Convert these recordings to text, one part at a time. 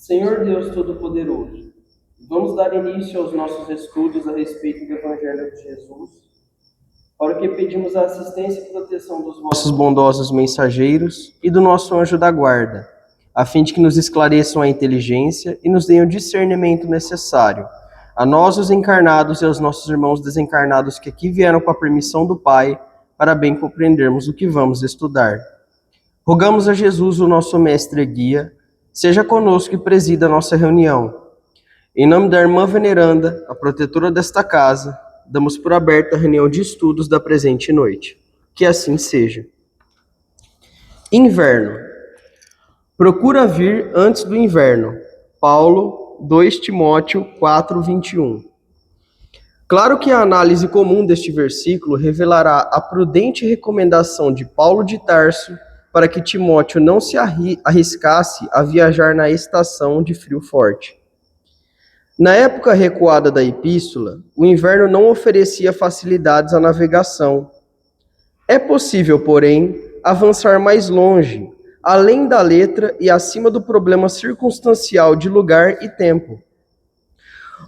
Senhor Deus Todo-Poderoso, vamos dar início aos nossos estudos a respeito do Evangelho de Jesus, para o que pedimos a assistência e proteção dos vossos bondosos mensageiros e do nosso anjo da guarda, a fim de que nos esclareçam a inteligência e nos deem o discernimento necessário, a nós os encarnados e aos nossos irmãos desencarnados que aqui vieram com a permissão do Pai, para bem compreendermos o que vamos estudar. Rogamos a Jesus, o nosso mestre e guia, seja conosco e presida a nossa reunião. Em nome da irmã veneranda, a protetora desta casa, damos por aberta a reunião de estudos da presente noite. Que assim seja. Inverno. Procura vir antes do inverno. Paulo, 2 Timóteo 4:21. Claro que a análise comum deste versículo revelará a prudente recomendação de Paulo de Tarso para que Timóteo não se arriscasse a viajar na estação de frio forte. Na época recuada da epístola, o inverno não oferecia facilidades à navegação. É possível, porém, avançar mais longe, além da letra e acima do problema circunstancial de lugar e tempo.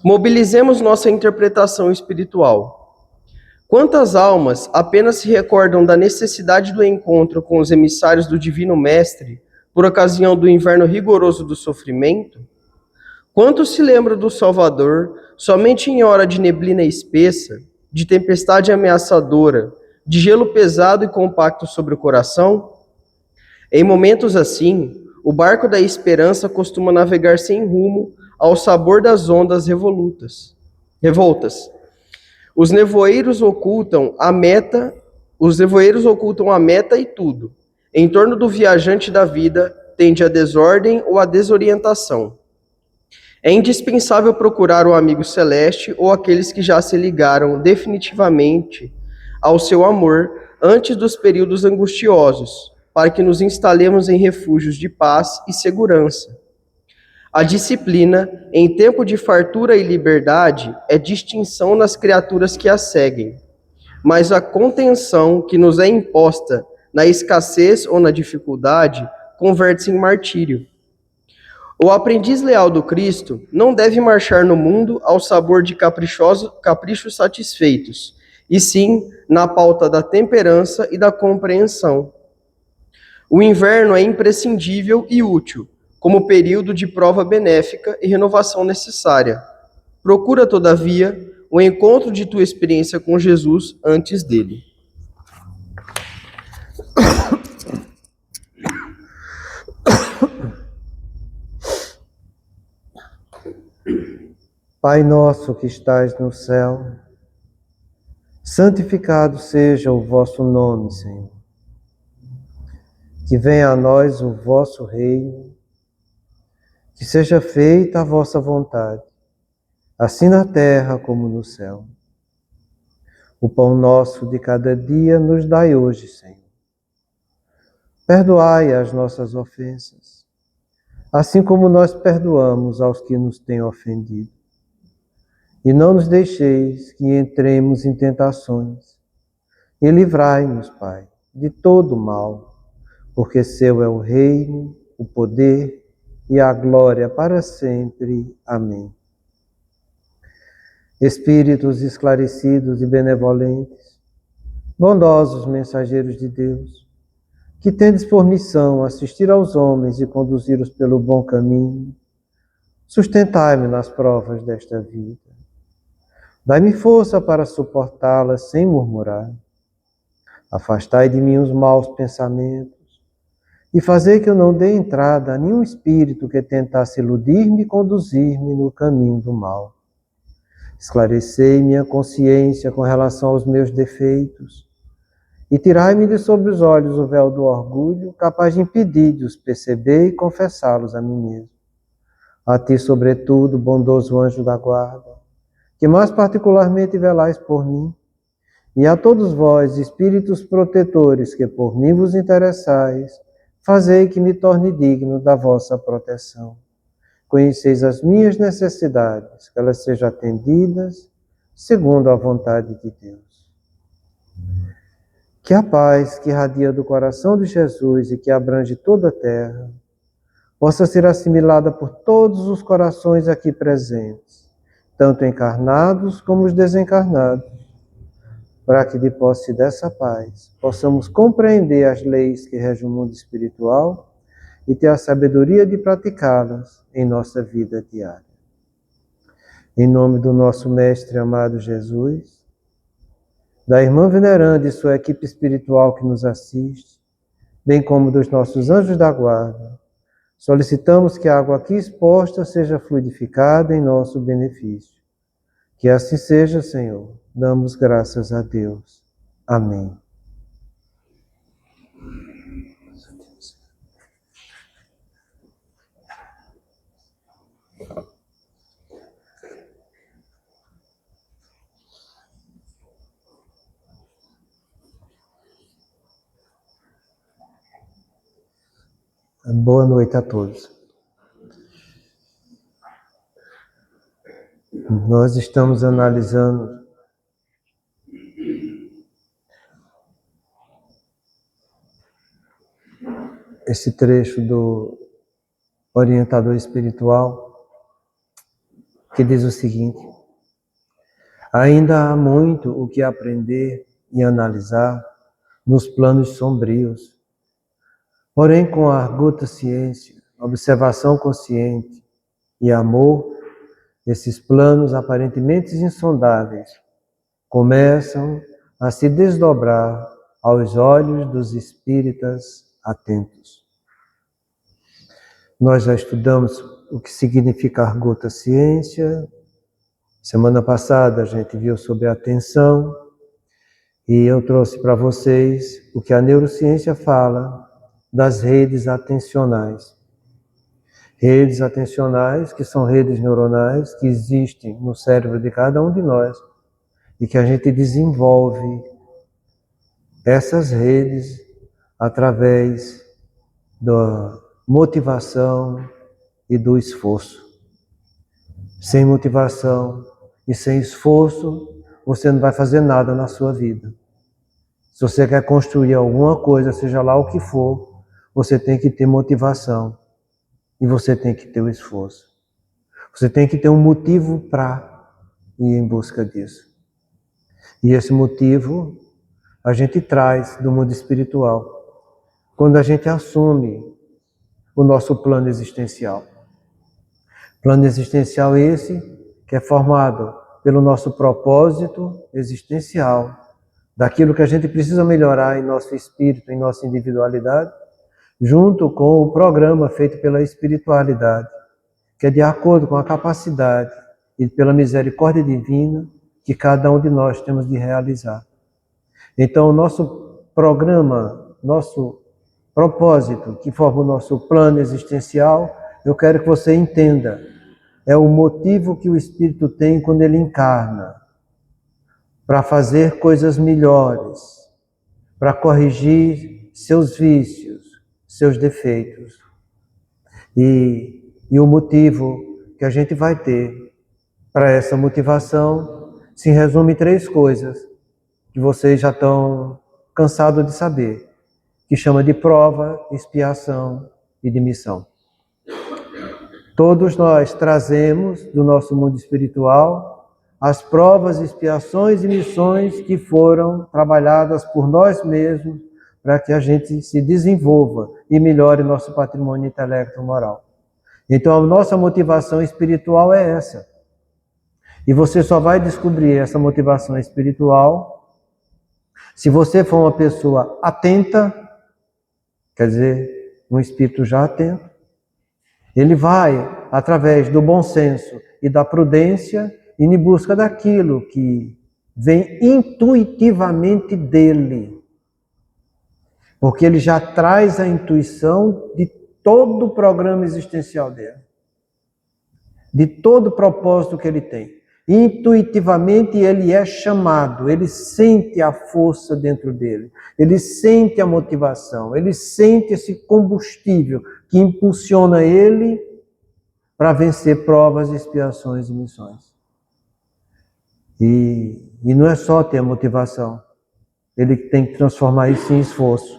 Mobilizemos nossa interpretação espiritual. Quantas almas apenas se recordam da necessidade do encontro com os emissários do Divino Mestre por ocasião do inverno rigoroso do sofrimento? Quantos se lembram do Salvador somente em hora de neblina espessa, de tempestade ameaçadora, de gelo pesado e compacto sobre o coração? Em momentos assim, o barco da esperança costuma navegar sem rumo ao sabor das ondas revoltas. Os nevoeiros ocultam a meta e tudo. Em torno do viajante da vida tende a desordem ou a desorientação. É indispensável procurar o amigo celeste ou aqueles que já se ligaram definitivamente ao seu amor antes dos períodos angustiosos, para que nos instalemos em refúgios de paz e segurança. A disciplina, em tempo de fartura e liberdade, é distinção nas criaturas que a seguem, mas a contenção que nos é imposta na escassez ou na dificuldade converte-se em martírio. O aprendiz leal do Cristo não deve marchar no mundo ao sabor de caprichos satisfeitos, e sim na pauta da temperança e da compreensão. O inverno é imprescindível e útil, como período de prova benéfica e renovação necessária. Procura, todavia, o encontro de tua experiência com Jesus antes dele. Pai nosso que estais no céu, santificado seja o vosso nome, Senhor. Que venha a nós o vosso reino, que seja feita a vossa vontade, assim na terra como no céu. O pão nosso de cada dia nos dai hoje, Senhor. Perdoai as nossas ofensas, assim como nós perdoamos aos que nos têm ofendido. E não nos deixeis que entremos em tentações, e livrai-nos, Pai, de todo mal, porque seu é o reino, o poder e a glória para sempre. Amém. Espíritos esclarecidos e benevolentes, bondosos mensageiros de Deus, que tendes por missão assistir aos homens e conduzi-los pelo bom caminho, sustentai-me nas provas desta vida. Dai-me força para suportá-las sem murmurar. Afastai de mim os maus pensamentos e fazei que eu não dê entrada a nenhum espírito que tentasse iludir-me e conduzir-me no caminho do mal. Esclarecei minha consciência com relação aos meus defeitos e tirai-me de sobre os olhos o véu do orgulho, capaz de impedir de os perceber e confessá-los a mim mesmo. A ti, sobretudo, bondoso anjo da guarda, que mais particularmente velais por mim, e a todos vós, espíritos protetores, que por mim vos interessais, fazei que me torne digno da vossa proteção. Conheceis as minhas necessidades, que elas sejam atendidas segundo a vontade de Deus. Que a paz que irradia do coração de Jesus e que abrange toda a terra, possa ser assimilada por todos os corações aqui presentes, tanto encarnados como os desencarnados, para que de posse dessa paz possamos compreender as leis que regem o mundo espiritual e ter a sabedoria de praticá-las em nossa vida diária. Em nome do nosso Mestre amado Jesus, da Irmã Veneranda e sua equipe espiritual que nos assiste, bem como dos nossos anjos da guarda, solicitamos que a água aqui exposta seja fluidificada em nosso benefício. Que assim seja, Senhor. Damos graças a Deus. Amém. Boa noite a todos. Nós estamos analisando esse trecho do orientador espiritual que diz o seguinte: ainda há muito o que aprender e analisar nos planos sombrios. Porém, com a arguta ciência, observação consciente e amor, esses planos aparentemente insondáveis começam a se desdobrar aos olhos dos espíritas atentos. Nós já estudamos o que significa arguta ciência. Semana passada a gente viu sobre a atenção e eu trouxe para vocês o que a neurociência fala das redes atencionais. Redes atencionais, que são redes neuronais que existem no cérebro de cada um de nós e que a gente desenvolve essas redes através da motivação e do esforço. Sem motivação e sem esforço, você não vai fazer nada na sua vida. Se você quer construir alguma coisa, seja lá o que for, você tem que ter motivação e você tem que ter o esforço. Você tem que ter um motivo para ir em busca disso. E esse motivo a gente traz do mundo espiritual, quando a gente assume o nosso plano existencial. Plano existencial esse que é formado pelo nosso propósito existencial, daquilo que a gente precisa melhorar em nosso espírito, em nossa individualidade, junto com o programa feito pela espiritualidade, que é de acordo com a capacidade e pela misericórdia divina que cada um de nós temos de realizar. Então, o nosso programa, nosso propósito, que forma o nosso plano existencial, eu quero que você entenda, é o motivo que o Espírito tem quando ele encarna, para fazer coisas melhores, para corrigir seus vícios, seus defeitos. E o motivo que a gente vai ter para essa motivação se resume em 3 coisas que vocês já estão cansados de saber, que chama de prova, expiação e de missão. Todos nós trazemos do nosso mundo espiritual as provas, expiações e missões que foram trabalhadas por nós mesmos para que a gente se desenvolva e melhore nosso patrimônio intelecto-moral. Então, a nossa motivação espiritual é essa. E você só vai descobrir essa motivação espiritual se você for uma pessoa atenta, quer dizer, um espírito já atento. Ele vai, através do bom senso e da prudência, ir em busca daquilo que vem intuitivamente dele. Porque ele já traz a intuição de todo o programa existencial dele. De todo o propósito que ele tem. Intuitivamente ele é chamado, ele sente a força dentro dele, ele sente a motivação, ele sente esse combustível que impulsiona ele para vencer provas, expiações e missões. E não é só ter a motivação, ele tem que transformar isso em esforço.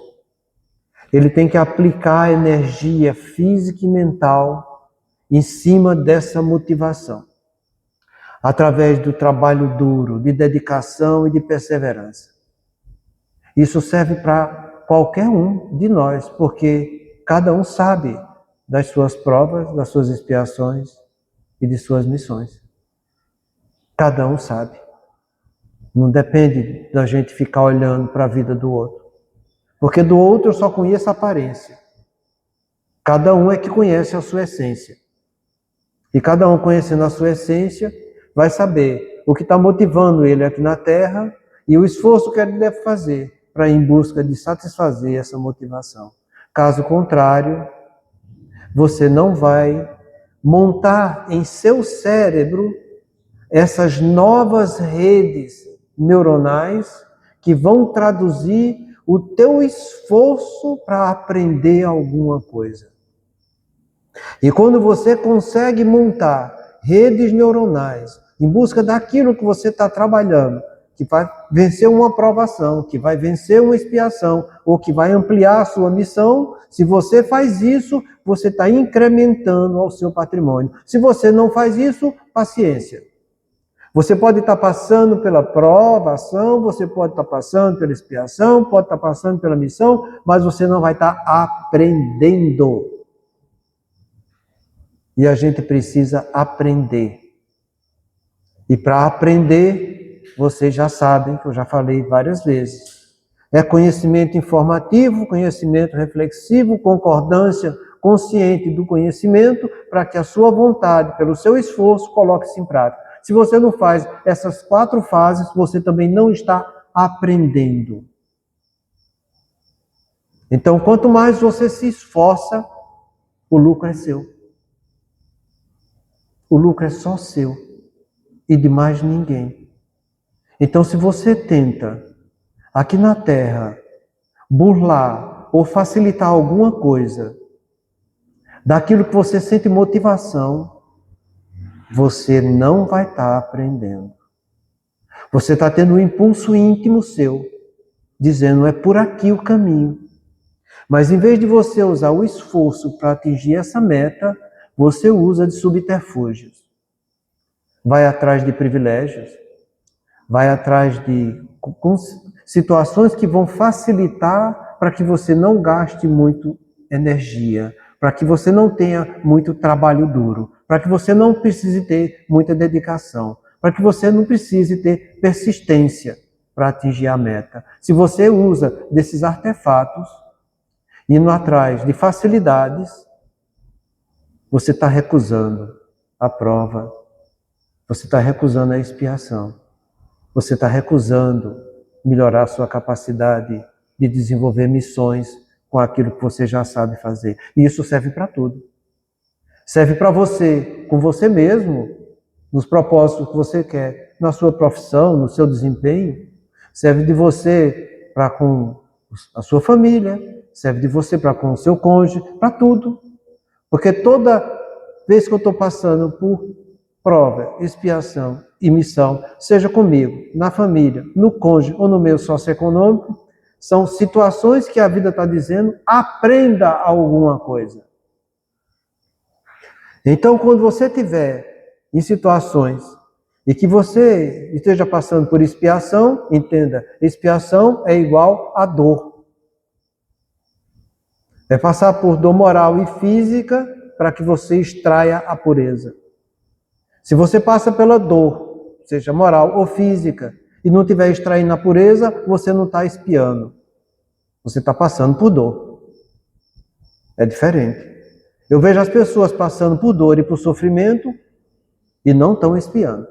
Ele tem que aplicar energia física e mental em cima dessa motivação, através do trabalho duro, de dedicação e de perseverança. Isso serve para qualquer um de nós, porque cada um sabe das suas provas, das suas expiações e de suas missões. Cada um sabe. Não depende da gente ficar olhando para a vida do outro. Porque do outro eu só conheço a aparência. Cada um é que conhece a sua essência. E cada um conhecendo a sua essência vai saber o que está motivando ele aqui na Terra e o esforço que ele deve fazer para ir em busca de satisfazer essa motivação. Caso contrário, você não vai montar em seu cérebro essas novas redes neuronais que vão traduzir o teu esforço para aprender alguma coisa. E quando você consegue montar redes neuronais em busca daquilo que você está trabalhando, que vai vencer uma provação, que vai vencer uma expiação, ou que vai ampliar a sua missão, se você faz isso, você está incrementando ao seu patrimônio. Se você não faz isso, paciência. Você pode estar passando pela provação, você pode estar passando pela expiação, pode estar passando pela missão, mas você não vai estar aprendendo. E a gente precisa aprender. E para aprender, vocês já sabem, que eu já falei várias vezes, é conhecimento informativo, conhecimento reflexivo, concordância consciente do conhecimento, para que a sua vontade, pelo seu esforço, coloque-se em prática. Se você não faz essas 4 fases, você também não está aprendendo. Então, quanto mais você se esforça, o lucro é seu. O lucro é só seu e de mais ninguém. Então, se você tenta, aqui na Terra, burlar ou facilitar alguma coisa daquilo que você sente motivação, você não vai estar aprendendo. Você está tendo um impulso íntimo seu, dizendo, é por aqui o caminho. Mas em vez de você usar o esforço para atingir essa meta, você usa de subterfúgios. Vai atrás de privilégios, vai atrás de situações que vão facilitar para que você não gaste muito energia, para que você não tenha muito trabalho duro, para que você não precise ter muita dedicação, para que você não precise ter persistência para atingir a meta. Se você usa desses artefatos, indo atrás de facilidades, você está recusando a prova, você está recusando a expiação, você está recusando melhorar a sua capacidade de desenvolver missões com aquilo que você já sabe fazer. E isso serve para tudo. Serve para você, com você mesmo, nos propósitos que você quer, na sua profissão, no seu desempenho. Serve de você para com a sua família, serve de você para com o seu cônjuge, para tudo. Porque toda vez que eu estou passando por prova, expiação e missão, seja comigo, na família, no cônjuge ou no meio socioeconômico, são situações que a vida está dizendo, aprenda alguma coisa. Então, quando você estiver em situações e que você esteja passando por expiação, entenda, expiação é igual a dor. É passar por dor moral e física para que você extraia a pureza. Se você passa pela dor, seja moral ou física, e não estiver extraindo a pureza, você não está expiando. Você está passando por dor. É diferente. Eu vejo as pessoas passando por dor e por sofrimento e não estão expiando.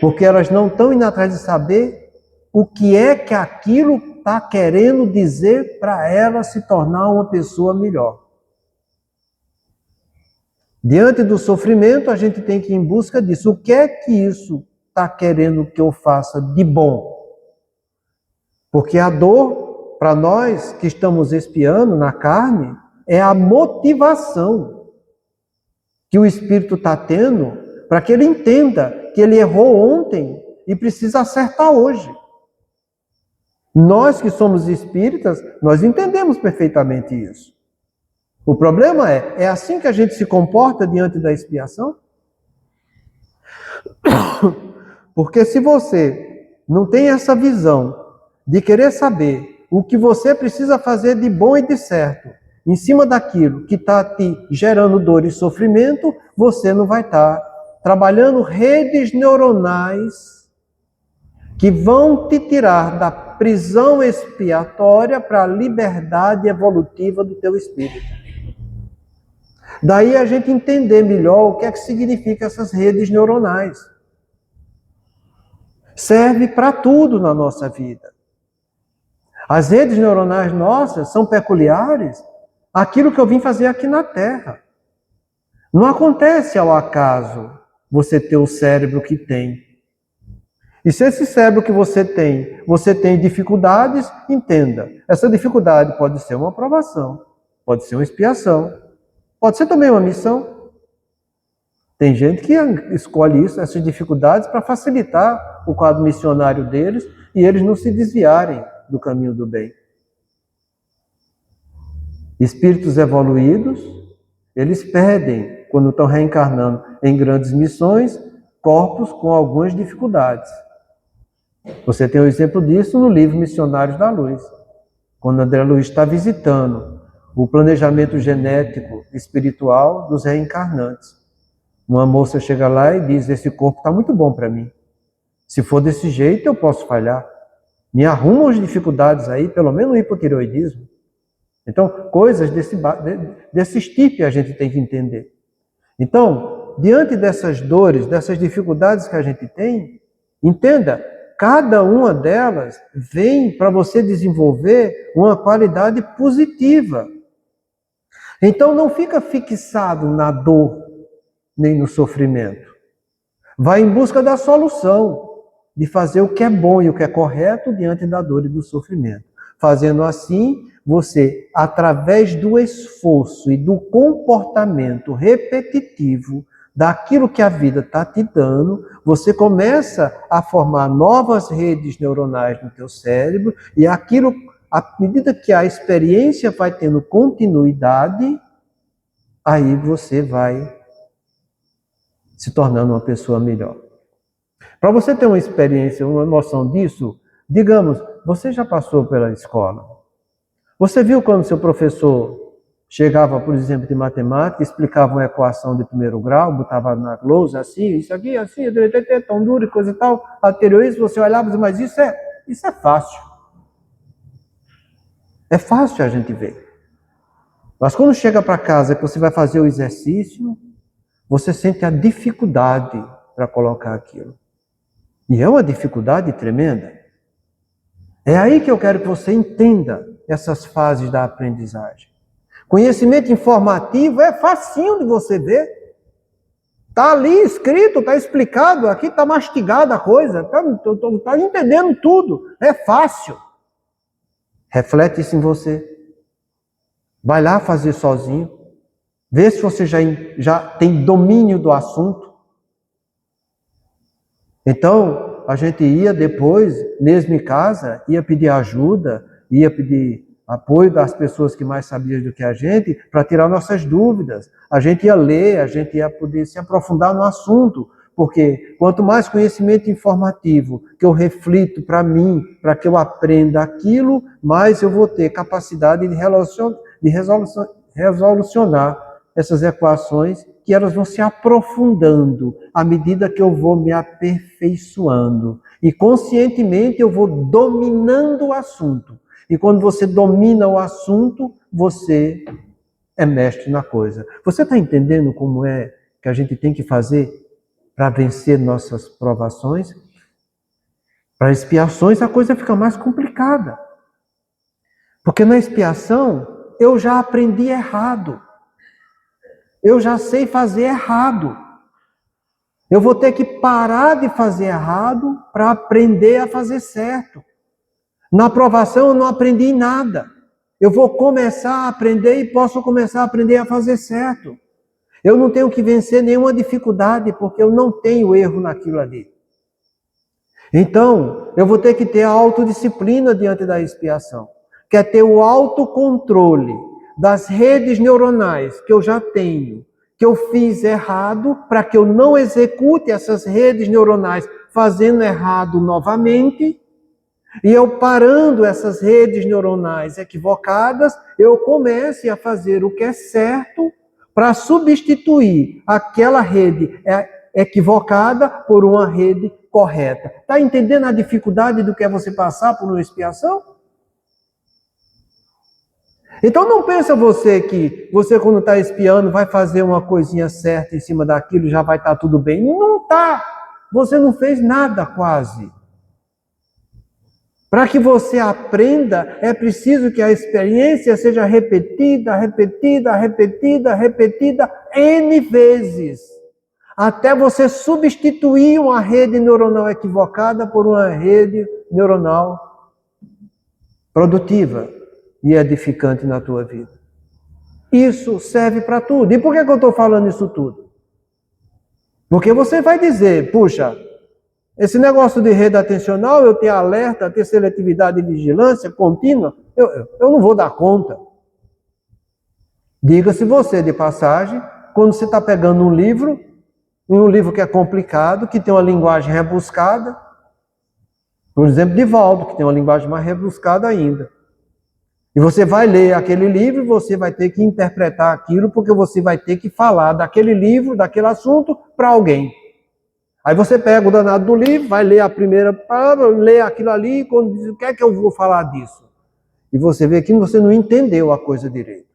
Porque elas não estão indo atrás de saber o que é que aquilo está querendo dizer para ela se tornar uma pessoa melhor. Diante do sofrimento, a gente tem que ir em busca disso. O que é que isso está querendo que eu faça de bom? Porque a dor, para nós que estamos expiando na carne, é a motivação que o Espírito está tendo para que ele entenda que ele errou ontem e precisa acertar hoje. Nós que somos espíritas, nós entendemos perfeitamente isso. O problema é assim que a gente se comporta diante da expiação? Porque se você não tem essa visão de querer saber o que você precisa fazer de bom e de certo, em cima daquilo que está te gerando dor e sofrimento, você não vai estar trabalhando redes neuronais que vão te tirar da prisão expiatória para a liberdade evolutiva do teu espírito. Daí a gente entender melhor o que é que significa essas redes neuronais. Serve para tudo na nossa vida. As redes neuronais nossas são peculiares àquilo que eu vim fazer aqui na Terra. Não acontece ao acaso você ter o cérebro que tem. E se esse cérebro que você tem dificuldades, entenda. Essa dificuldade pode ser uma provação, pode ser uma expiação, pode ser também uma missão. Tem gente que escolhe isso, essas dificuldades, para facilitar o quadro missionário deles e eles não se desviarem do caminho do bem. Espíritos evoluídos, eles pedem, quando estão reencarnando em grandes missões, corpos com algumas dificuldades. Você tem o exemplo disso no livro Missionários da Luz, quando André Luiz está visitando o planejamento genético espiritual dos reencarnantes. Uma moça chega lá e diz: esse corpo está muito bom para mim. Se for desse jeito, eu posso falhar. Me arrumam as dificuldades aí, pelo menos o hipotireoidismo. Então, coisas desse tipo a gente tem que entender. Então, diante dessas dores, dessas dificuldades que a gente tem, entenda, cada uma delas vem para você desenvolver uma qualidade positiva. Então, não fica fixado na dor, nem no sofrimento. Vai em busca da solução, de fazer o que é bom e o que é correto diante da dor e do sofrimento. Fazendo assim, você, através do esforço e do comportamento repetitivo daquilo que a vida está te dando, você começa a formar novas redes neuronais no teu cérebro e aquilo, à medida que a experiência vai tendo continuidade, aí você vai se tornando uma pessoa melhor. Para você ter uma experiência, uma noção disso, digamos, você já passou pela escola. Você viu quando seu professor chegava, por exemplo, de matemática, explicava uma equação de primeiro grau, botava na lousa assim, isso aqui, assim, tão duro e coisa e tal, anterior isso, você olhava e dizia, mas isso é fácil. É fácil a gente ver. Mas quando chega para casa que você vai fazer o exercício, você sente a dificuldade para colocar aquilo. E é uma dificuldade tremenda. É aí que eu quero que você entenda essas fases da aprendizagem. Conhecimento informativo é facinho de você ver. Está ali escrito, está explicado, aqui está mastigada a coisa, está entendendo tudo. É fácil. Reflete isso em você. Vai lá fazer sozinho. Vê se você já tem domínio do assunto. Então, a gente ia depois, mesmo em casa, ia pedir ajuda, ia pedir apoio das pessoas que mais sabiam do que a gente, para tirar nossas dúvidas. A gente ia ler, a gente ia poder se aprofundar no assunto, porque quanto mais conhecimento informativo que eu reflito para mim, para que eu aprenda aquilo, mais eu vou ter capacidade de resolucionar essas equações, que elas vão se aprofundando à medida que eu vou me aperfeiçoando. E conscientemente eu vou dominando o assunto. E quando você domina o assunto, você é mestre na coisa. Você está entendendo como é que a gente tem que fazer para vencer nossas provações? Para expiações a coisa fica mais complicada. Porque na expiação eu já aprendi errado. Eu já sei fazer errado. Eu vou ter que parar de fazer errado para aprender a fazer certo. Na aprovação eu não aprendi nada. Eu vou começar a aprender e posso começar a aprender a fazer certo. Eu não tenho que vencer nenhuma dificuldade porque eu não tenho erro naquilo ali. Então, eu vou ter que ter a autodisciplina diante da expiação, que é ter o autocontrole das redes neuronais que eu já tenho, que eu fiz errado, para que eu não execute essas redes neuronais fazendo errado novamente. E eu parando essas redes neuronais equivocadas, eu comece a fazer o que é certo para substituir aquela rede equivocada por uma rede correta. Está entendendo a dificuldade do que é você passar por uma expiação? Então não pensa você que você quando está expiando vai fazer uma coisinha certa em cima daquilo e já vai estar tudo bem. Não está. Você não fez nada quase. Para que você aprenda, é preciso que a experiência seja repetida, repetida, repetida, repetida N vezes. Até você substituir uma rede neuronal equivocada por uma rede neuronal produtiva e edificante na tua vida. Isso serve para tudo. E por que eu estou falando isso tudo? Porque você vai dizer, puxa, esse negócio de rede atencional, eu ter alerta, ter seletividade e vigilância contínua, eu não vou dar conta. Diga-se você, de passagem, quando você está pegando um livro que é complicado, que tem uma linguagem rebuscada, por exemplo, Divaldo, que tem uma linguagem mais rebuscada ainda. E você vai ler aquele livro, você vai ter que interpretar aquilo, porque você vai ter que falar daquele livro, daquele assunto, para alguém. Aí você pega o danado do livro, vai ler a primeira palavra, lê aquilo ali, e quando diz, o que é que eu vou falar disso? E você vê que você não entendeu a coisa direito.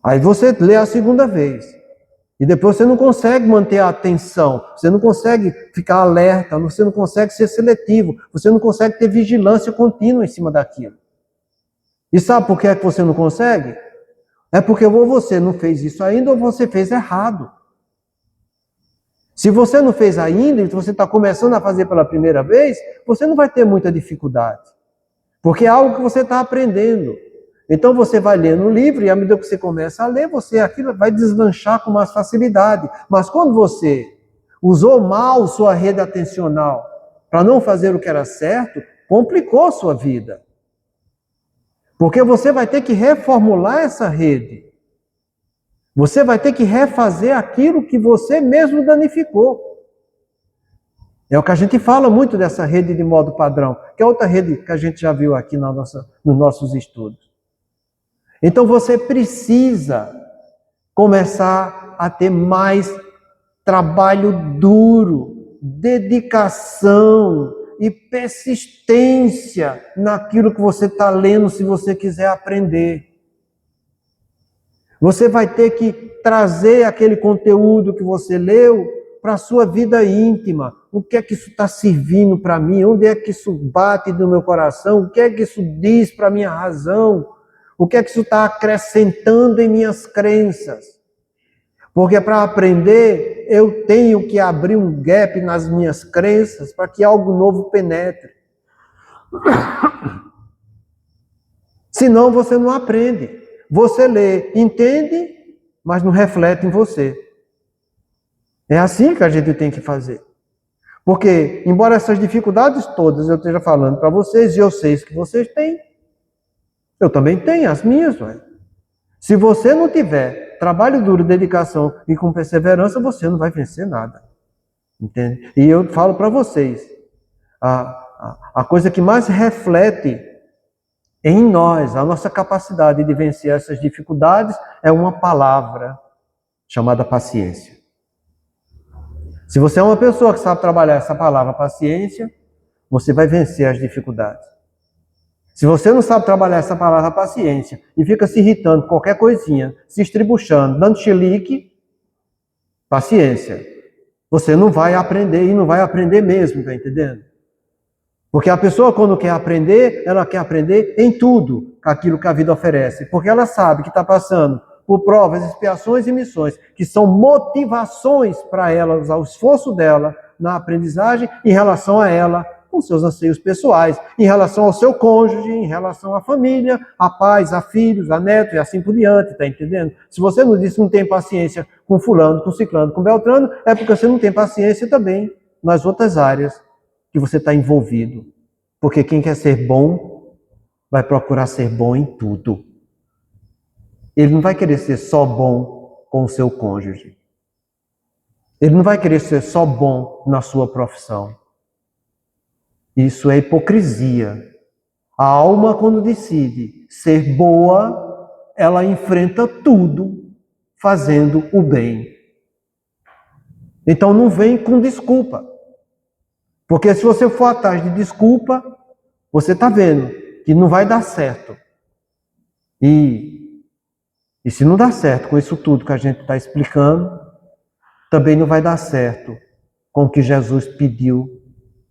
Aí você lê a segunda vez. E depois você não consegue manter a atenção, você não consegue ficar alerta, você não consegue ser seletivo, você não consegue ter vigilância contínua em cima daquilo. E sabe por que é que você não consegue? É porque ou você não fez isso ainda ou você fez errado. Se você não fez ainda e você está começando a fazer pela primeira vez, você não vai ter muita dificuldade. Porque é algo que você está aprendendo. Então você vai lendo o livro e à medida que você começa a ler, aquilo vai deslanchar com mais facilidade. Mas quando você usou mal sua rede atencional para não fazer o que era certo, complicou sua vida. Porque você vai ter que reformular essa rede. Você vai ter que refazer aquilo que você mesmo danificou. É o que a gente fala muito dessa rede de modo padrão, que é outra rede que a gente já viu aqui nos nossos estudos. Então você precisa começar a ter mais trabalho duro, dedicação e persistência naquilo que você está lendo, se você quiser aprender. Você vai ter que trazer aquele conteúdo que você leu para a sua vida íntima. O que é que isso está servindo para mim? Onde é que isso bate no meu coração? O que é que isso diz para a minha razão? O que é que isso está acrescentando em minhas crenças? Porque para aprender, eu tenho que abrir um gap nas minhas crenças para que algo novo penetre. Senão você não aprende. Você lê, entende, mas não reflete em você. É assim que a gente tem que fazer. Porque, embora essas dificuldades todas eu esteja falando para vocês, e eu sei que vocês têm, eu também tenho as minhas. Ué. Se você não tiver trabalho duro, dedicação e com perseverança, você não vai vencer nada. Entende? E eu falo para vocês, a coisa que mais reflete em nós, a nossa capacidade de vencer essas dificuldades é uma palavra chamada paciência. Se você é uma pessoa que sabe trabalhar essa palavra paciência, você vai vencer as dificuldades. Se você não sabe trabalhar essa palavra paciência e fica se irritando com qualquer coisinha, se estribuchando, dando chilique, paciência. Você não vai aprender e não vai aprender mesmo, tá entendendo? Porque a pessoa, quando quer aprender, ela quer aprender em tudo aquilo que a vida oferece. Porque ela sabe que está passando por provas, expiações e missões, que são motivações para ela usar o esforço dela na aprendizagem em relação a ela, com seus anseios pessoais, em relação ao seu cônjuge, em relação à família, a pais, a filhos, a netos e assim por diante, tá entendendo? Se você não disse que não tem paciência com fulano, com ciclano, com beltrano, é porque você não tem paciência também nas outras áreas que você está envolvido. Porque quem quer ser bom, vai procurar ser bom em tudo. Ele não vai querer ser só bom com o seu cônjuge. Ele não vai querer ser só bom na sua profissão. Isso é hipocrisia. A alma, quando decide ser boa, ela enfrenta tudo fazendo o bem. Então não vem com desculpa. Porque se você for atrás de desculpa, você está vendo que não vai dar certo. E se não dá certo com isso tudo que a gente está explicando, também não vai dar certo com o que Jesus pediu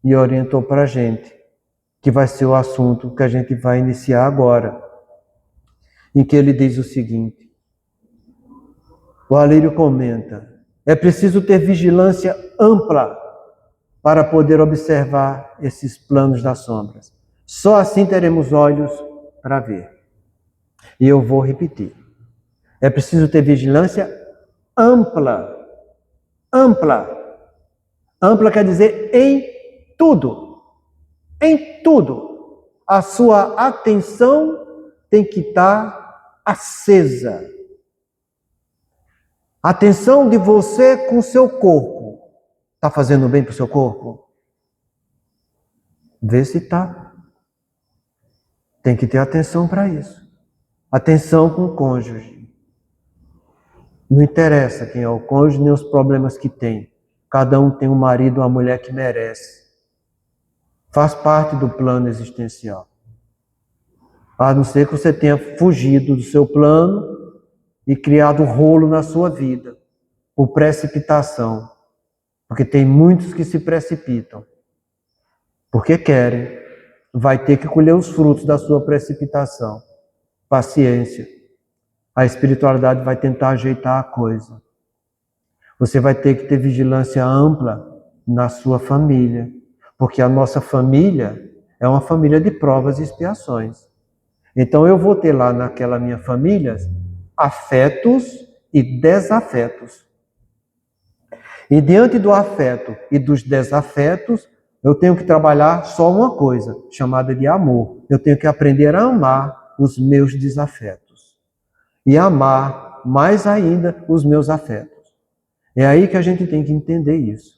e orientou para a gente, que vai ser o assunto que a gente vai iniciar agora, em que ele diz o seguinte, o Alírio comenta, é preciso ter vigilância ampla para poder observar esses planos das sombras. Só assim teremos olhos para ver. E eu vou repetir. É preciso ter vigilância ampla. Ampla. Ampla quer dizer em tudo. Em tudo. A sua atenção tem que estar acesa. A atenção de você com o seu corpo. Está fazendo bem para o seu corpo? Vê se está. Tem que ter atenção para isso. Atenção com o cônjuge. Não interessa quem é o cônjuge, nem os problemas que tem. Cada um tem um marido ou uma mulher que merece. Faz parte do plano existencial. A não ser que você tenha fugido do seu plano e criado rolo na sua vida, por precipitação. Porque tem muitos que se precipitam. Porque querem. Vai ter que colher os frutos da sua precipitação. Paciência. A espiritualidade vai tentar ajeitar a coisa. Você vai ter que ter vigilância ampla na sua família. Porque a nossa família é uma família de provas e expiações. Então eu vou ter lá naquela minha família afetos e desafetos. E diante do afeto e dos desafetos, eu tenho que trabalhar só uma coisa, chamada de amor. Eu tenho que aprender a amar os meus desafetos. E amar mais ainda os meus afetos. É aí que a gente tem que entender isso.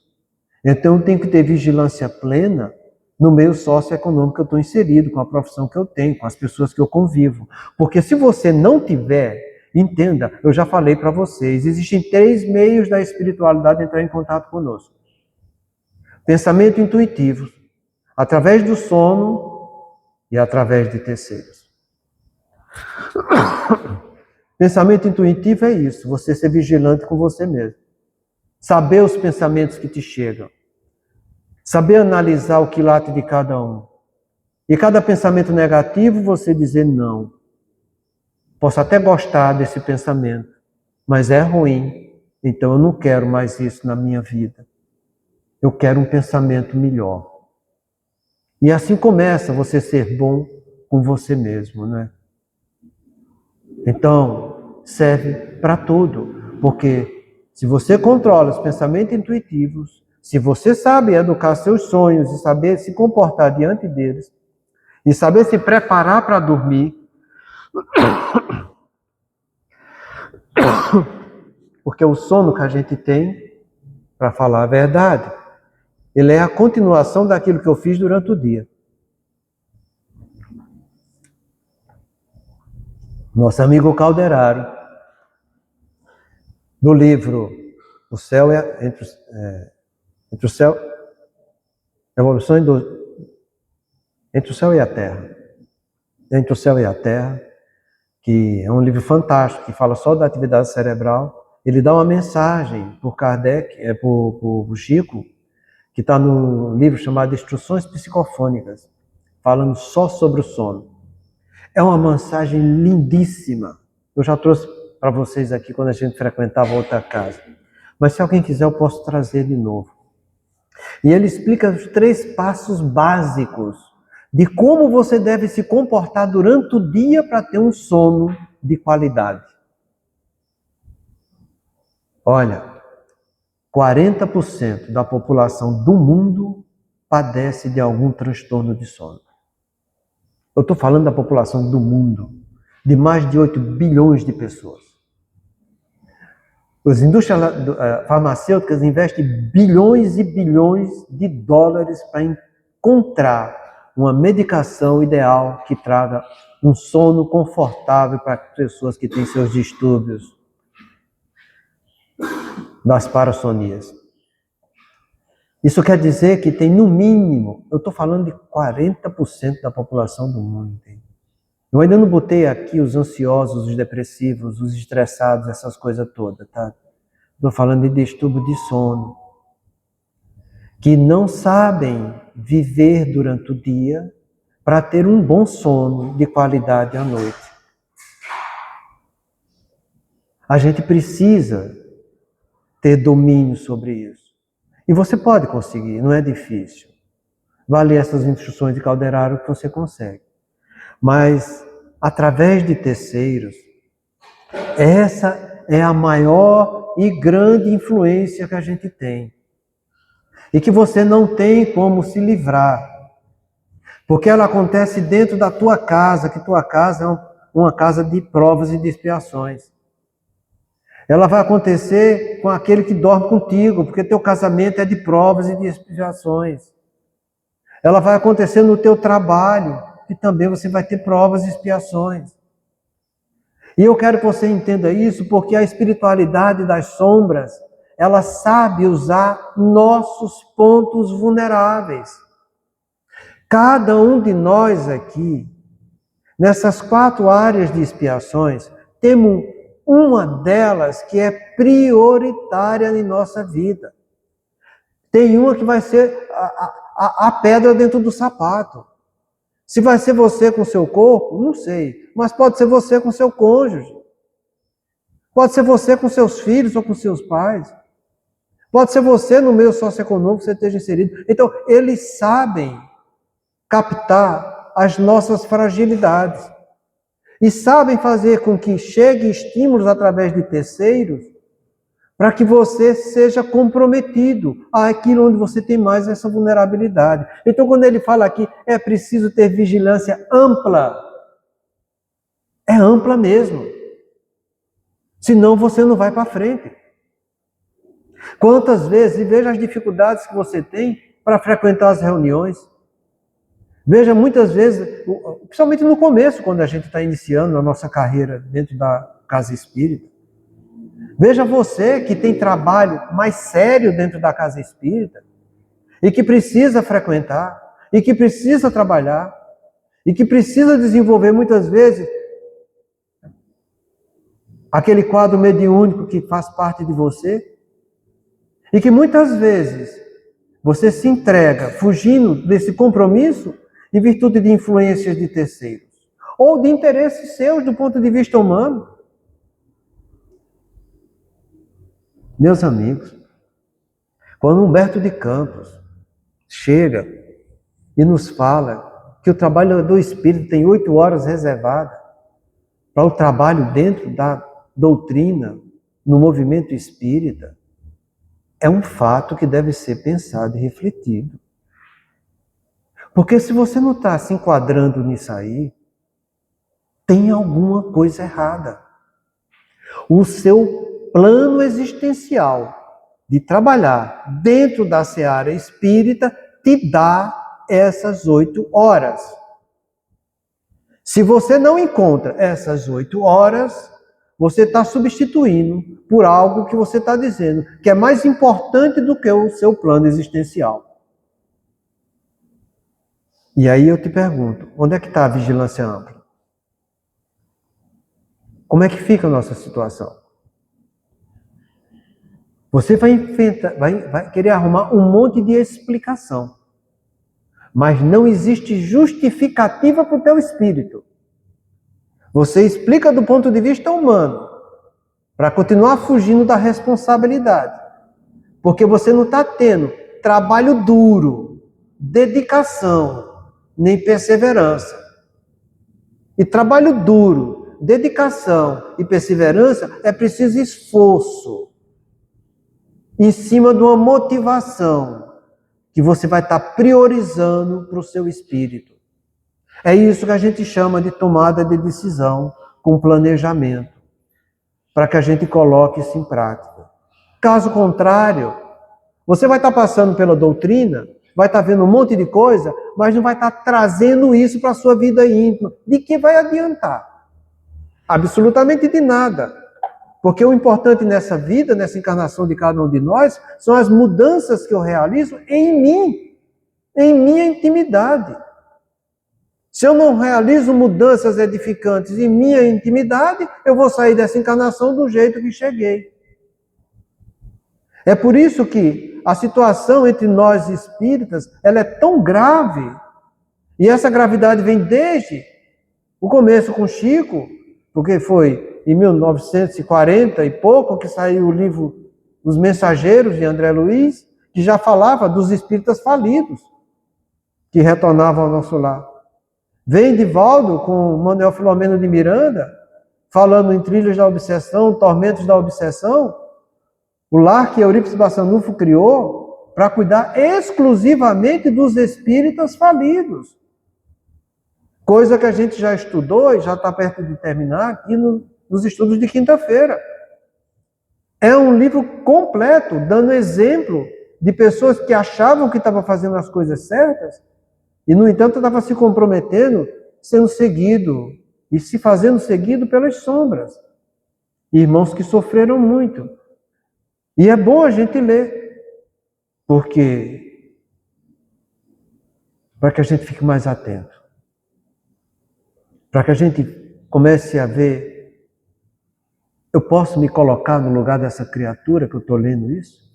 Então eu tenho que ter vigilância plena no meio socioeconômico que eu estou inserido, com a profissão que eu tenho, com as pessoas que eu convivo. Porque se você não tiver, entenda, eu já falei para vocês, existem 3 meios da espiritualidade entrar em contato conosco. Pensamento intuitivo, através do sono e através de terceiros. Pensamento intuitivo é isso, você ser vigilante com você mesmo. Saber os pensamentos que te chegam. Saber analisar o quilate de cada um. E cada pensamento negativo, você dizer não. Posso até gostar desse pensamento, mas é ruim. Então eu não quero mais isso na minha vida. Eu quero um pensamento melhor. E assim começa você ser bom com você mesmo, né? Então, serve para tudo. Porque se você controla os pensamentos intuitivos, se você sabe educar seus sonhos e saber se comportar diante deles, e saber se preparar para dormir, porque o sono que a gente tem, para falar a verdade, ele é a continuação daquilo que eu fiz durante o dia. Nosso amigo Calderaro, no livro O Céu é entre o céu, Evolução entre o céu e a terra. Entre o céu e a terra, que é um livro fantástico, que fala só da atividade cerebral. Ele dá uma mensagem por Kardec, por Chico, que está num livro chamado Instruções Psicofônicas, falando só sobre o sono. É uma mensagem lindíssima. Eu já trouxe para vocês aqui quando a gente frequentava outra casa. Mas se alguém quiser, eu posso trazer de novo. E ele explica os 3 passos básicos de como você deve se comportar durante o dia para ter um sono de qualidade. Olha, 40% da população do mundo padece de algum transtorno de sono. Eu estou falando da população do mundo, de mais de 8 bilhões de pessoas. As indústrias farmacêuticas investem bilhões e bilhões de dólares para encontrar uma medicação ideal que traga um sono confortável para pessoas que têm seus distúrbios das parassonias. Isso quer dizer que tem no mínimo, eu estou falando de 40% da população do mundo. Entende? Eu ainda não botei aqui os ansiosos, os depressivos, os estressados, essas coisas todas, tá? Estou falando de distúrbio de sono, que não sabem viver durante o dia para ter um bom sono de qualidade à noite. A gente precisa ter domínio sobre isso. E você pode conseguir, não é difícil. Vá ler essas instruções de Calderaro que você consegue. Mas, através de terceiros, essa é a maior e grande influência que a gente tem. E que você não tem como se livrar. Porque ela acontece dentro da tua casa, que tua casa é uma casa de provas e de expiações. Ela vai acontecer com aquele que dorme contigo, porque teu casamento é de provas e de expiações. Ela vai acontecer no teu trabalho, que também você vai ter provas e expiações. E eu quero que você entenda isso, porque a espiritualidade das sombras, ela sabe usar nossos pontos vulneráveis. Cada um de nós aqui, nessas 4 áreas de expiações, temos uma delas que é prioritária em nossa vida. Tem uma que vai ser a pedra dentro do sapato. Se vai ser você com seu corpo, não sei. Mas pode ser você com seu cônjuge. Pode ser você com seus filhos ou com seus pais. Pode ser você no meio socioeconômico que você esteja inserido. Então, eles sabem captar as nossas fragilidades. E sabem fazer com que cheguem estímulos através de terceiros para que você seja comprometido àquilo onde você tem mais essa vulnerabilidade. Então, quando ele fala aqui, é preciso ter vigilância ampla. É ampla mesmo. Senão você não vai para frente. Quantas vezes, e veja as dificuldades que você tem para frequentar as reuniões. Veja, muitas vezes, principalmente no começo, quando a gente está iniciando a nossa carreira dentro da casa espírita. Veja você que tem trabalho mais sério dentro da casa espírita e que precisa frequentar, e que precisa trabalhar, e que precisa desenvolver muitas vezes aquele quadro mediúnico que faz parte de você, e que muitas vezes você se entrega fugindo desse compromisso em virtude de influências de terceiros, ou de interesses seus do ponto de vista humano. Meus amigos, quando Humberto de Campos chega e nos fala que o trabalho do Espírito tem 8 horas reservadas para o trabalho dentro da doutrina, no movimento espírita, é um fato que deve ser pensado e refletido. Porque se você não está se enquadrando nisso aí, tem alguma coisa errada. O seu plano existencial de trabalhar dentro da seara espírita te dá essas 8 horas. Se você não encontra essas 8 horas, você está substituindo por algo que você está dizendo que é mais importante do que o seu plano existencial. E aí eu te pergunto, onde é que está a vigilância ampla? Como é que fica a nossa situação? Você vai querer arrumar um monte de explicação, mas não existe justificativa para o teu espírito. Você explica do ponto de vista humano, para continuar fugindo da responsabilidade, porque você não está tendo trabalho duro, dedicação, nem perseverança. E trabalho duro, dedicação e perseverança é preciso esforço em cima de uma motivação que você vai estar priorizando para o seu espírito. É isso que a gente chama de tomada de decisão com planejamento, para que a gente coloque isso em prática. Caso contrário, você vai estar passando pela doutrina, vai estar vendo um monte de coisa, mas não vai estar trazendo isso para a sua vida íntima. De que vai adiantar? Absolutamente de nada. Porque o importante nessa vida, nessa encarnação de cada um de nós, são as mudanças que eu realizo em mim, em minha intimidade. Se eu não realizo mudanças edificantes em minha intimidade, eu vou sair dessa encarnação do jeito que cheguei. É por isso que a situação entre nós espíritas, ela é tão grave, e essa gravidade vem desde o começo com Chico, porque foi em 1940 e pouco que saiu o livro Os Mensageiros, de André Luiz, que já falava dos espíritas falidos, que retornavam ao nosso lar. Vem Divaldo com Manuel Filomeno de Miranda, falando em Trilhas da Obsessão, Tormentos da Obsessão, o lar que Eurípides Bassanufo criou para cuidar exclusivamente dos espíritas falidos. Coisa que a gente já estudou e já está perto de terminar aqui nos estudos de quinta-feira. É um livro completo, dando exemplo de pessoas que achavam que estavam fazendo as coisas certas e, no entanto, estavam se comprometendo, sendo seguido e se fazendo seguido pelas sombras. Irmãos que sofreram muito. E é bom a gente ler, porque para que a gente fique mais atento, para que a gente comece a ver, eu posso me colocar no lugar dessa criatura que eu estou lendo isso?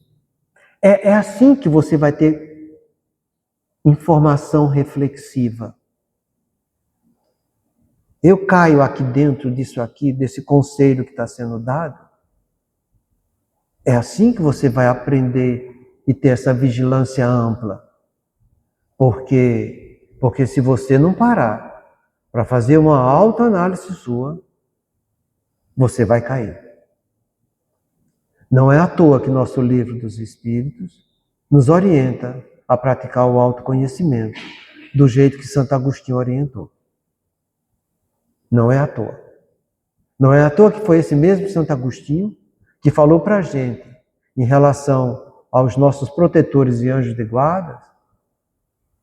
É assim que você vai ter informação reflexiva. Eu caio aqui dentro disso aqui, desse conselho que está sendo dado? É assim que você vai aprender e ter essa vigilância ampla. Porque se você não parar para fazer uma autoanálise sua, você vai cair. Não é à toa que nosso livro dos Espíritos nos orienta a praticar o autoconhecimento do jeito que Santo Agostinho orientou. Não é à toa. Não é à toa que foi esse mesmo Santo Agostinho que falou para a gente, em relação aos nossos protetores e anjos de guarda,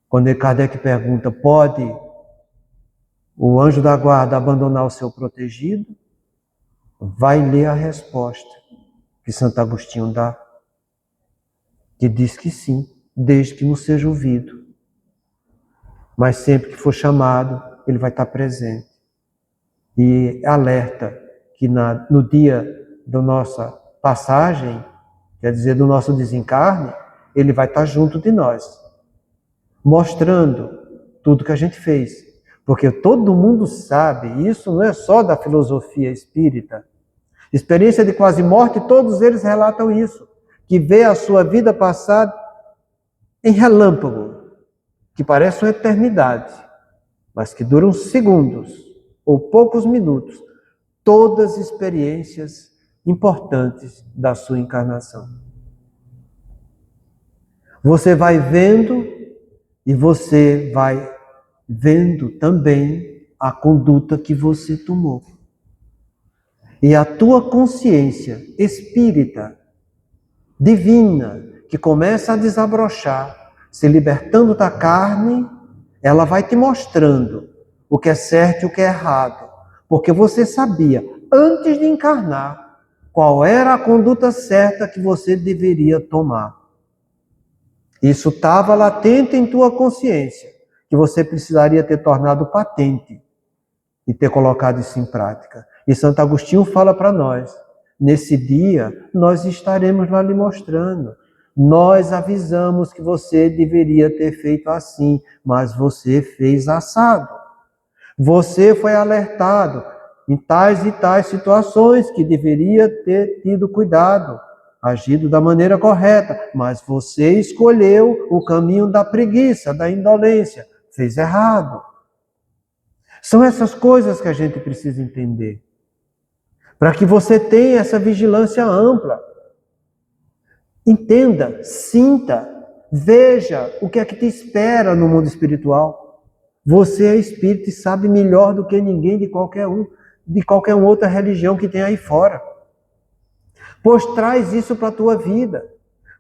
quando Kardec pergunta, pode o anjo da guarda abandonar o seu protegido? Vai ler a resposta que Santo Agostinho dá, que diz que sim, desde que não seja ouvido. Mas sempre que for chamado, ele vai estar presente. E alerta que no dia da nossa passagem, quer dizer, do nosso desencarne, ele vai estar junto de nós, mostrando tudo que a gente fez. Porque todo mundo sabe, isso não é só da filosofia espírita. Experiência de quase morte, todos eles relatam isso, que vê a sua vida passada em relâmpago, que parece uma eternidade, mas que duram segundos ou poucos minutos, todas experiências importantes da sua encarnação. Você vai vendo e você vai vendo também a conduta que você tomou. E a tua consciência espírita, divina, que começa a desabrochar, se libertando da carne, ela vai te mostrando o que é certo e o que é errado. Porque você sabia, antes de encarnar, qual era a conduta certa que você deveria tomar. Isso estava latente em tua consciência, que você precisaria ter tornado patente e ter colocado isso em prática. E Santo Agostinho fala para nós, nesse dia, nós estaremos lá lhe mostrando. Nós avisamos que você deveria ter feito assim, mas você fez assado. Você foi alertado em tais e tais situações que deveria ter tido cuidado. agido da maneira correta, mas você escolheu o caminho da preguiça, da indolência, fez errado. São essas coisas que a gente precisa entender, para que você tenha essa vigilância ampla. Entenda, sinta, veja o que é que te espera no mundo espiritual. Você é espírita e sabe melhor do que ninguém de qualquer outra religião que tem aí fora. Pois traz isso para a tua vida.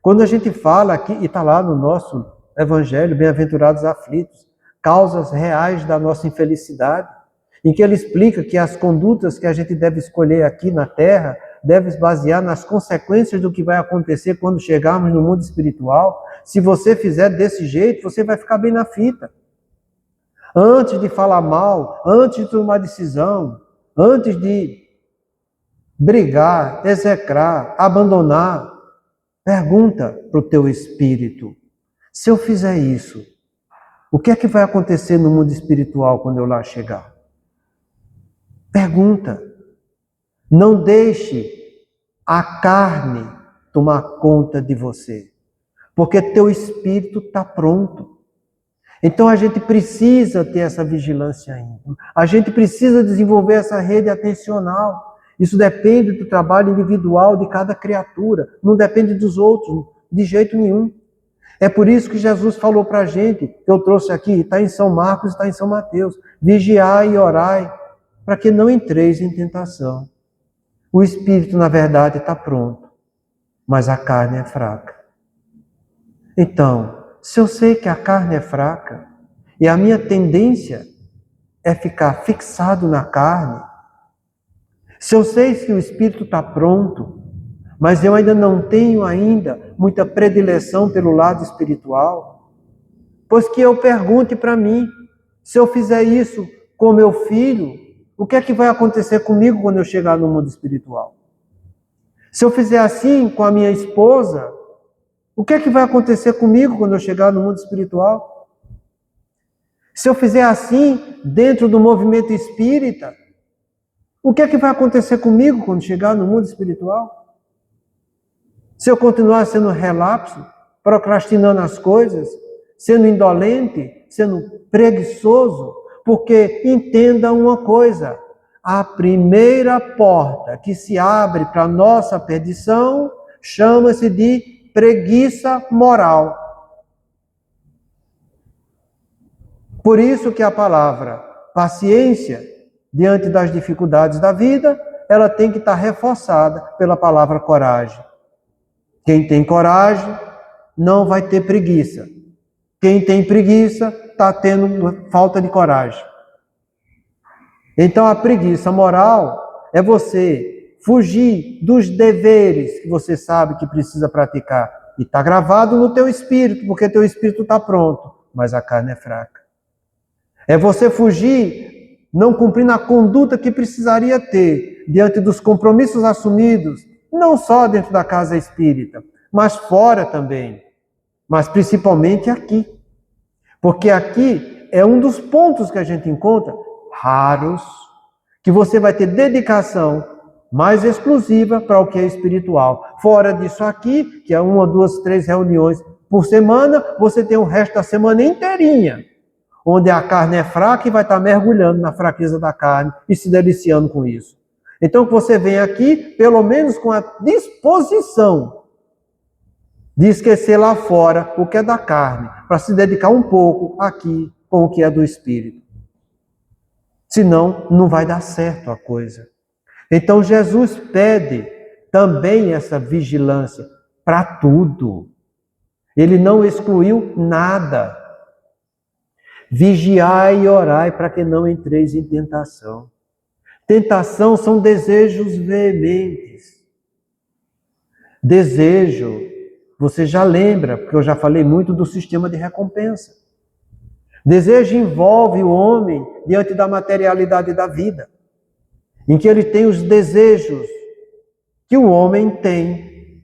Quando a gente fala aqui, e está lá no nosso Evangelho, Bem-aventurados aflitos, causas reais da nossa infelicidade, em que ele explica que as condutas que a gente deve escolher aqui na Terra deve se basear nas consequências do que vai acontecer quando chegarmos no mundo espiritual. Se você fizer desse jeito, você vai ficar bem na fita. Antes de falar mal, antes de tomar decisão, antes de brigar, execrar, abandonar, pergunta para o teu espírito: se eu fizer isso, o que é que vai acontecer no mundo espiritual quando eu lá chegar? Pergunta. Não deixe a carne tomar conta de você, porque teu espírito está pronto. Então a gente precisa ter essa vigilância íntima. A gente precisa desenvolver essa rede atencional. Isso depende do trabalho individual de cada criatura, não depende dos outros, de jeito nenhum. É por isso que Jesus falou para a gente, que eu trouxe aqui, está em São Marcos, está em São Mateus: vigiai e orai, para que não entreis em tentação. O espírito, na verdade, está pronto, mas a carne é fraca. Então, se eu sei que a carne é fraca, e a minha tendência é ficar fixado na carne, se eu sei que o espírito está pronto, mas eu ainda não tenho muita predileção pelo lado espiritual, pois que eu pergunte para mim: se eu fizer isso com meu filho, o que é que vai acontecer comigo quando eu chegar no mundo espiritual? Se eu fizer assim com a minha esposa, o que é que vai acontecer comigo quando eu chegar no mundo espiritual? Se eu fizer assim dentro do movimento espírita, o que é que vai acontecer comigo quando chegar no mundo espiritual? Se eu continuar sendo relapso, procrastinando as coisas, sendo indolente, sendo preguiçoso, porque entenda uma coisa: a primeira porta que se abre para a nossa perdição chama-se de preguiça moral. Por isso que a palavra paciência, diante das dificuldades da vida, ela tem que estar reforçada pela palavra coragem. Quem tem coragem não vai ter preguiça. Quem tem preguiça está tendo falta de coragem. Então a preguiça moral é você fugir dos deveres que você sabe que precisa praticar. E está gravado no teu espírito, porque teu espírito está pronto, mas a carne é fraca. É você fugir, não cumprindo a conduta que precisaria ter diante dos compromissos assumidos, não só dentro da casa espírita, mas fora também, mas principalmente aqui. Porque aqui é um dos pontos que a gente encontra, raros, que você vai ter dedicação mais exclusiva para o que é espiritual. Fora disso aqui, que é 1, 2, 3 reuniões por semana, você tem o resto da semana inteirinha, onde a carne é fraca e vai estar mergulhando na fraqueza da carne e se deliciando com isso. Então que você vem aqui, pelo menos com a disposição de esquecer lá fora o que é da carne, para se dedicar um pouco aqui com o que é do espírito. Senão, não vai dar certo a coisa. Então Jesus pede também essa vigilância para tudo. Ele não excluiu nada. Vigiai e orai para que não entreis em tentação. Tentação são desejos veementes. Desejo, você já lembra, porque eu já falei muito do sistema de recompensa. Desejo envolve o homem diante da materialidade da vida, em que ele tem os desejos que o homem tem,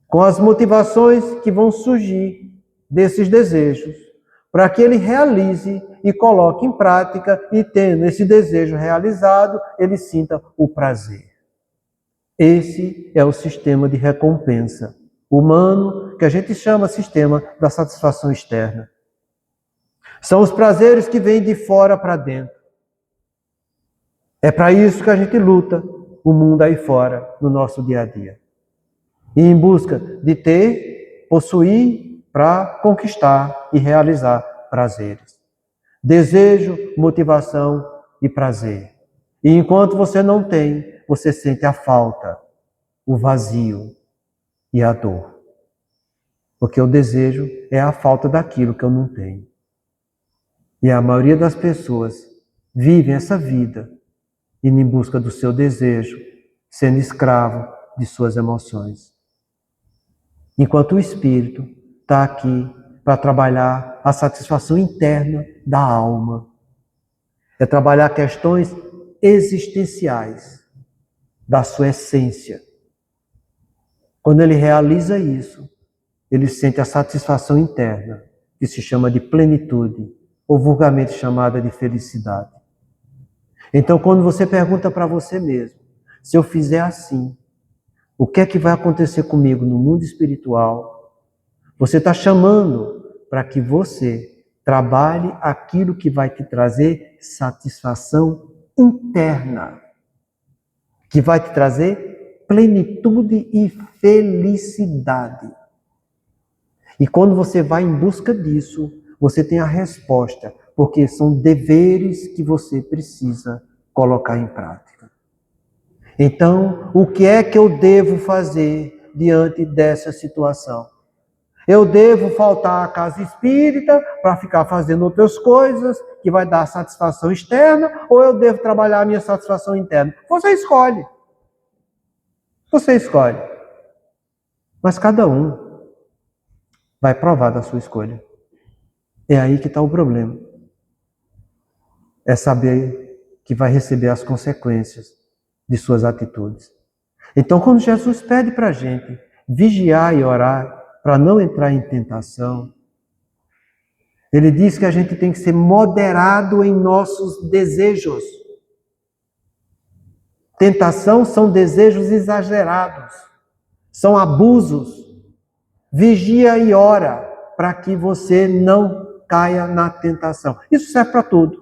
com as motivações que vão surgir desses desejos, para que ele realize e coloque em prática, e tendo esse desejo realizado, ele sinta o prazer. Esse é o sistema de recompensa humano, que a gente chama sistema da satisfação externa. São os prazeres que vêm de fora para dentro. É para isso que a gente luta o mundo aí fora, no nosso dia a dia. E em busca de ter, possuir, para conquistar e realizar prazeres. Desejo, motivação e prazer. E enquanto você não tem, você sente a falta, o vazio e a dor. Porque o desejo é a falta daquilo que eu não tenho. E a maioria das pessoas vivem essa vida indo em busca do seu desejo, sendo escravo de suas emoções. Enquanto o Espírito está aqui para trabalhar a satisfação interna da alma. É trabalhar questões existenciais da sua essência. Quando ele realiza isso, ele sente a satisfação interna, que se chama de plenitude, ou vulgarmente chamada de felicidade. Então, quando você pergunta para você mesmo, se eu fizer assim, o que é que vai acontecer comigo no mundo espiritual? Você está chamando para que você trabalhe aquilo que vai te trazer satisfação interna, que vai te trazer plenitude e felicidade. E quando você vai em busca disso, você tem a resposta, porque são deveres que você precisa colocar em prática. Então, o que é que eu devo fazer diante dessa situação? Eu devo faltar à casa espírita para ficar fazendo outras coisas que vai dar satisfação externa, ou eu devo trabalhar a minha satisfação interna? Você escolhe. Você escolhe. Mas cada um vai provar da sua escolha. É aí que está o problema. É saber que vai receber as consequências de suas atitudes. Então, quando Jesus pede para a gente vigiar e orar para não entrar em tentação, ele diz que a gente tem que ser moderado em nossos desejos. Tentação são desejos exagerados, são abusos. Vigia e ora para que você não caia na tentação. Isso serve para tudo.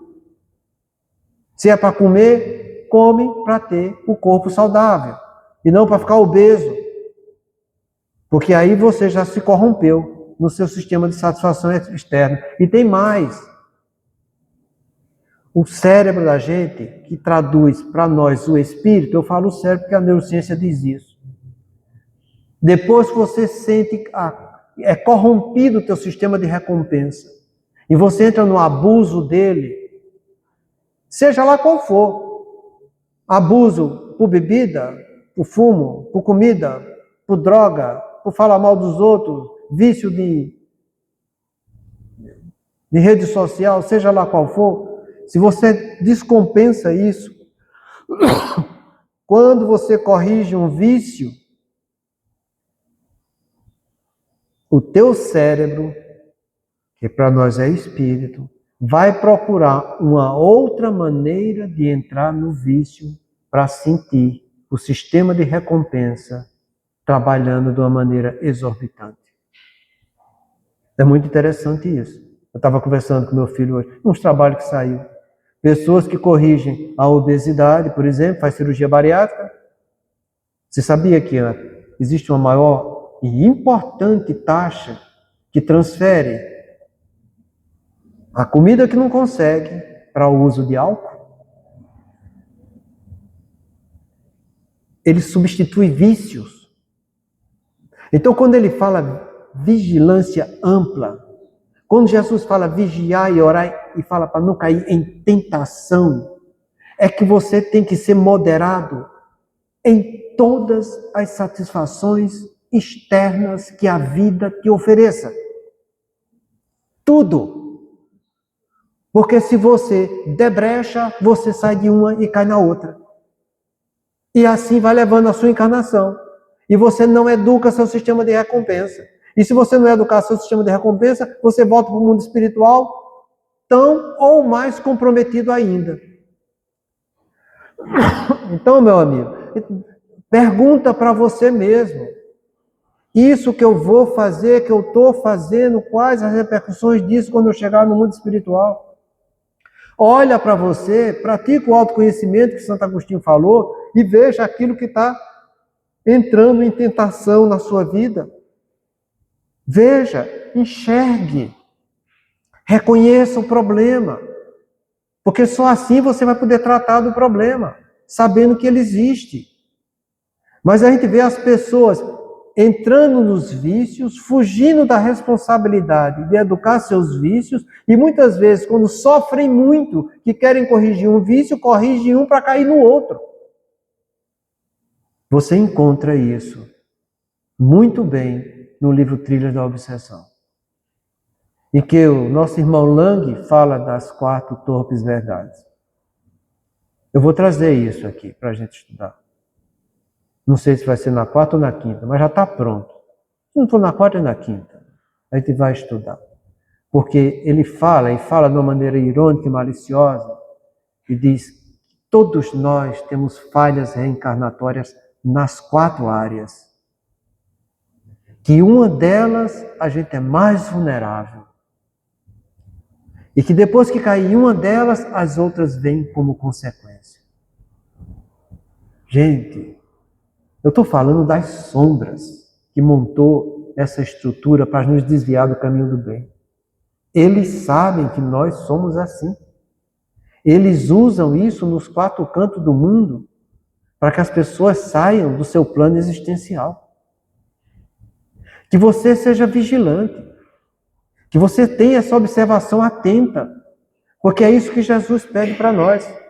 Se é para comer, come para ter o corpo saudável e não para ficar obeso. Porque aí você já se corrompeu no seu sistema de satisfação externa. E tem mais. O cérebro da gente, que traduz para nós o espírito, eu falo o cérebro porque a neurociência diz isso. Depois que você sente, é corrompido o teu sistema de recompensa, e você entra no abuso dele, seja lá qual for, abuso por bebida, por fumo, por comida, por droga, por falar mal dos outros, vício de rede social, seja lá qual for, se você descompensa isso, quando você corrige um vício, o teu cérebro, que para nós é espírito, vai procurar uma outra maneira de entrar no vício para sentir o sistema de recompensa trabalhando de uma maneira exorbitante. É muito interessante isso. Eu estava conversando com meu filho hoje, uns trabalhos que saiu. Pessoas que corrigem a obesidade, por exemplo, faz cirurgia bariátrica. Você sabia que existe uma maior e importante taxa que transfere a comida que não consegue para o uso de álcool? Ele substitui vícios. Então, quando ele fala vigilância ampla, quando Jesus fala vigiar e orar e fala para não cair em tentação, é que você tem que ser moderado em todas as satisfações externas que a vida te ofereça. Tudo. Porque se você debrecha, você sai de uma e cai na outra. E assim vai levando a sua encarnação. E você não educa seu sistema de recompensa. E se você não educar seu sistema de recompensa, você volta para o mundo espiritual tão ou mais comprometido ainda. Então, meu amigo, Pergunta para você mesmo. Isso que eu vou fazer, que eu estou fazendo, quais as repercussões disso quando eu chegar no mundo espiritual? Olha para você, pratica o autoconhecimento que Santo Agostinho falou e veja aquilo que está entrando em tentação na sua vida. Veja, enxergue, reconheça o problema, porque só assim você vai poder tratar do problema, sabendo que ele existe. Mas a gente vê as pessoas entrando nos vícios, fugindo da responsabilidade de educar seus vícios, e muitas vezes, quando sofrem muito, que querem corrigir um vício, corrigem um para cair no outro. Você encontra isso muito bem no livro Trilhas da Obsessão, em que o nosso irmão Lang fala das 4 torpes verdades. Eu vou trazer isso aqui para a gente estudar. Não sei se vai ser na 4ª ou na 5ª, mas já está pronto. Se não for na 4ª, é na 5ª. A gente vai estudar. Porque ele fala, e fala de uma maneira irônica e maliciosa, e diz que todos nós temos falhas reencarnatórias nas 4 áreas. Que uma delas a gente é mais vulnerável. E que depois que cair em uma delas, as outras vêm como consequência. Gente, eu estou falando das sombras que montou essa estrutura para nos desviar do caminho do bem. Eles sabem que nós somos assim. Eles usam isso nos 4 cantos do mundo para que as pessoas saiam do seu plano existencial. Que você seja vigilante. Que você tenha essa observação atenta. Porque é isso que Jesus pede para nós.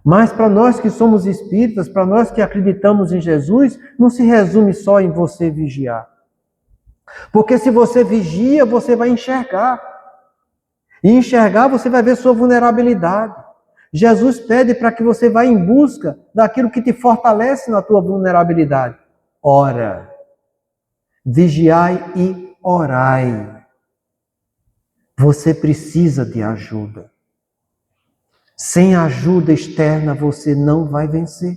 Mas para nós que somos espíritas, para nós que acreditamos em Jesus, não se resume só em você vigiar. Porque se você vigia, você vai enxergar. E enxergar, você vai ver sua vulnerabilidade. Jesus pede para que você vá em busca daquilo que te fortalece na tua vulnerabilidade. Ora, vigiai e orai. Você precisa de ajuda. Sem ajuda externa você não vai vencer.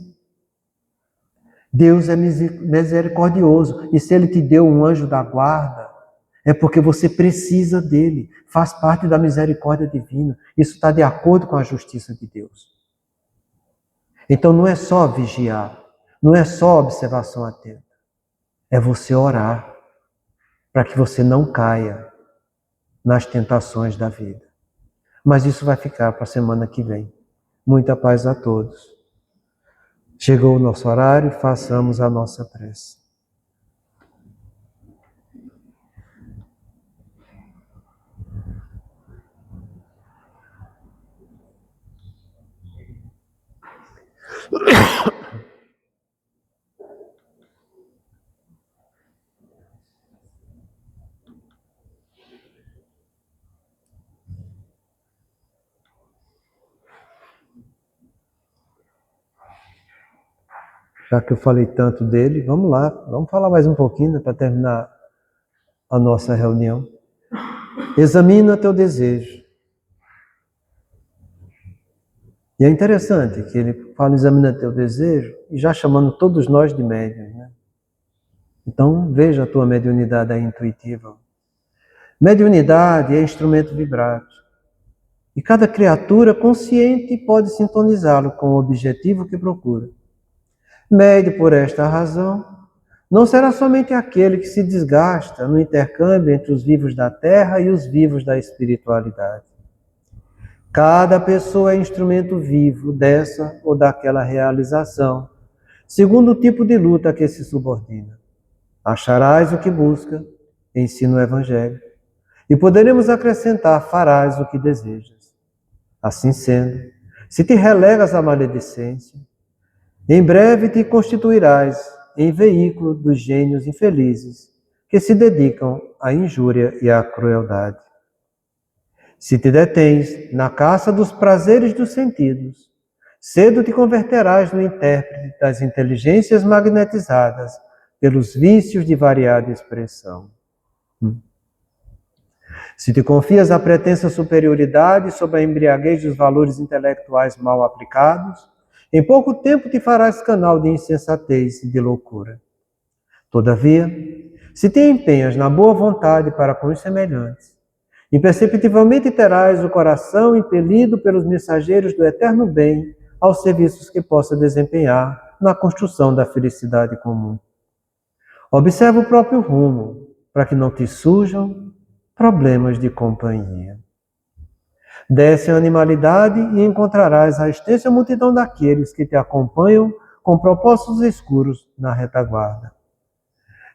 Deus é misericordioso. E se Ele te deu um anjo da guarda, é porque você precisa dele. Faz parte da misericórdia divina. Isso está de acordo com a justiça de Deus. Então não é só vigiar. Não é só observação atenta. É você orar para que você não caia nas tentações da vida. Mas isso vai ficar para a semana que vem. Muita paz a todos. Chegou o nosso horário, façamos a nossa prece. Já que eu falei tanto dele, vamos lá, vamos falar mais um pouquinho para terminar a nossa reunião. Examina teu desejo. E é interessante que ele fala examina teu desejo e já chamando todos nós de médiuns, né? Então veja a tua mediunidade aí intuitiva. Mediunidade é instrumento vibrato. E cada criatura consciente pode sintonizá-lo com o objetivo que procura. Médio por esta razão, não será somente aquele que se desgasta no intercâmbio entre os vivos da terra e os vivos da espiritualidade. Cada pessoa é instrumento vivo dessa ou daquela realização, segundo o tipo de luta a que se subordina. Acharás o que busca, ensina o Evangelho, e poderemos acrescentar, farás o que desejas. Assim sendo, se te relegas à maledicência, em breve te constituirás em veículo dos gênios infelizes que se dedicam à injúria e à crueldade. Se te detens na caça dos prazeres dos sentidos, cedo te converterás no intérprete das inteligências magnetizadas pelos vícios de variada expressão. Se te confias à pretensa superioridade sob a embriaguez dos valores intelectuais mal aplicados, Em pouco tempo te farás canal de insensatez e de loucura. Todavia, se te empenhas na boa vontade para com os semelhantes, imperceptivelmente terás o coração impelido pelos mensageiros do eterno bem aos serviços que possa desempenhar na construção da felicidade comum. Observa o próprio rumo, para que não te surjam problemas de companhia. Desce a animalidade e encontrarás a extensa multidão daqueles que te acompanham com propósitos escuros na retaguarda.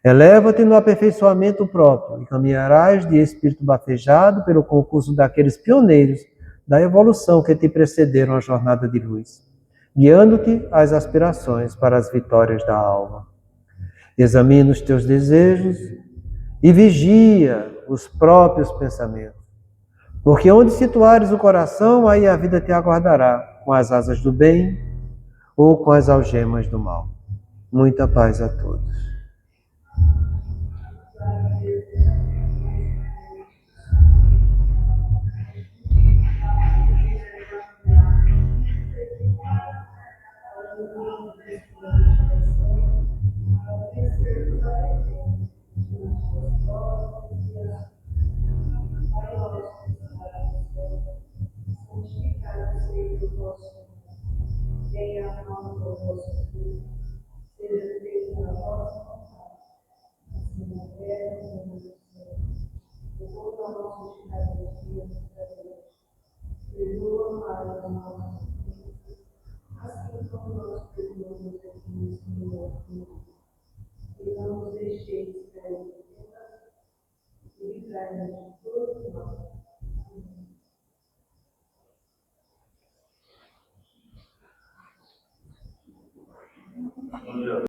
Eleva-te no aperfeiçoamento próprio e caminharás de espírito bafejado pelo concurso daqueles pioneiros da evolução que te precederam a jornada de luz, guiando-te às aspirações para as vitórias da alma. Examina os teus desejos e vigia os próprios pensamentos, porque onde situares o coração, aí a vida te aguardará com as asas do bem ou com as algemas do mal. Muita paz a todos. Venha a nós o vosso Filho, seja feita a vossa vontade, assim na terra como no céu. Devolva a nossa cada dia nos presentes. Perdoa, Pai, a nossa ofensa, assim como nós perdoamos a quem nos tem ofendido. E não nos deixeis cair em tentação, e livrai-nos de todo mal.